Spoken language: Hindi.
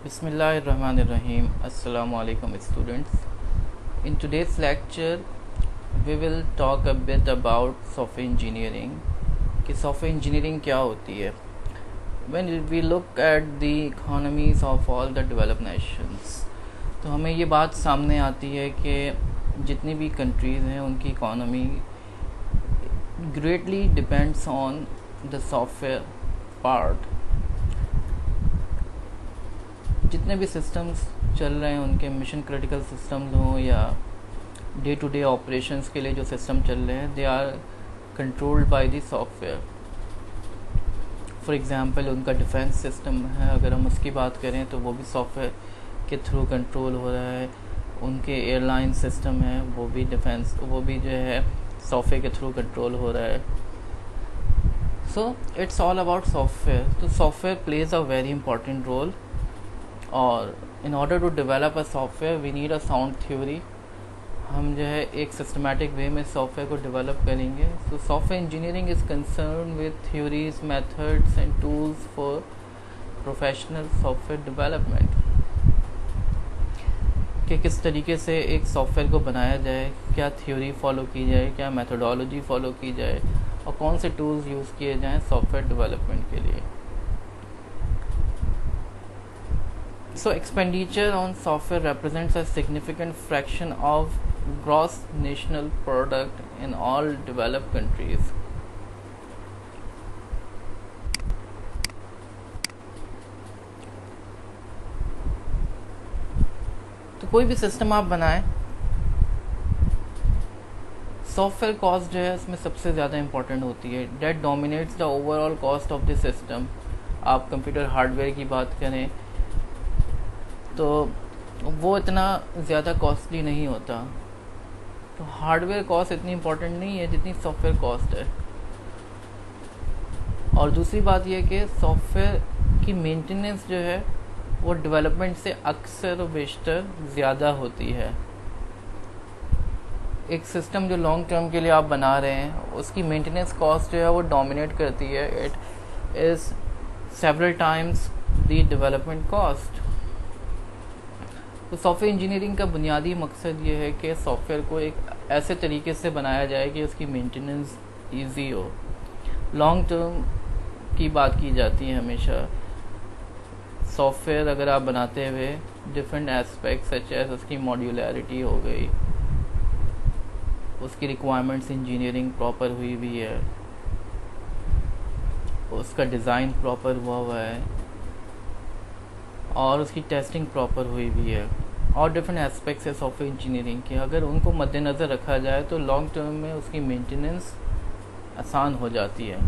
Bismillahirrahmanirrahim. Assalamu alaikum students. In today's lecture, we will talk a bit about software engineering. कि software engineering क्या होती है? When we look at the economies of all the developed nations, तो हमें ये बात सामने आती है कि जितनी भी countries हैं उनकी economy greatly depends on the software part. जितने भी सिस्टम्स चल रहे हैं उनके मिशन क्रिटिकल सिस्टम्स हों या डे टू डे ऑपरेशंस के लिए जो सिस्टम चल रहे हैं, they are controlled by the software. For example उनका डिफेंस सिस्टम है, अगर हम उसकी बात करें तो वो भी सॉफ्टवेयर के थ्रू कंट्रोल हो रहा है. उनके एयरलाइन सिस्टम है, वो भी वो भी जो है सॉफ्टवेयर के थ्रू कंट्रोल हो रहा है. So it's all about software. तो software plays a very important role. और in order to develop a software we need a sound theory. हम जो है एक सिस्टमैटिक वे में सॉफ्टवेयर को डेवलप करेंगे. So software engineering is concern with theories, methods and tools for professional software development. कि किस तरीके से एक सॉफ्टवेयर को बनाया जाए, क्या थ्योरी फॉलो की जाए, क्या मेथोडोलॉजी फॉलो की जाए और कौन से टूल्स यूज़ किए जाएँ सॉफ्टवेयर डेवलपमेंट के लिए. So expenditure on software represents a significant fraction of gross national product in all developed countries. तो कोई भी सिस्टम आप बनाएं, सॉफ्टवेयर कॉस्ट जो है इसमें सबसे ज़्यादा इम्पोर्टेंट होती है. That dominates the overall cost of the system. आप कंप्यूटर हार्डवेयर की बात करें तो वो इतना ज़्यादा कॉस्टली नहीं होता. तो हार्डवेयर कॉस्ट इतनी इम्पोर्टेंट नहीं है जितनी सॉफ्टवेयर कॉस्ट है. और दूसरी बात यह कि सॉफ्टवेयर की मेंटेनेंस जो है वो डेवलपमेंट से अक्सर बेशतर ज़्यादा होती है. एक सिस्टम जो लॉन्ग टर्म के लिए आप बना रहे हैं उसकी मेंटेनेंस कॉस्ट जो है वो डोमिनेट करती है. It is several times the development cost. तो सॉफ्टवेयर इंजीनियरिंग का बुनियादी मकसद ये है कि सॉफ्टवेयर को एक ऐसे तरीके से बनाया जाए कि उसकी मेंटेनेंस इजी हो. लॉन्ग टर्म की बात की जाती है हमेशा. सॉफ्टवेयर अगर आप बनाते हुए डिफरेंट एस्पेक्ट्स सच एज उसकी मॉड्यूलैरिटी हो गई, उसकी रिक्वायरमेंट्स इंजीनियरिंग प्रॉपर हुई भी है, उसका डिज़ाइन प्रॉपर हुआ है और उसकी टेस्टिंग प्रॉपर हुई भी है, और डिफरेंट एस्पेक्ट्स है सॉफ्टवेयर इंजीनियरिंग के. अगर उनको मद्देनज़र रखा जाए तो लॉन्ग टर्म में उसकी मेंटेनेंस आसान हो जाती है.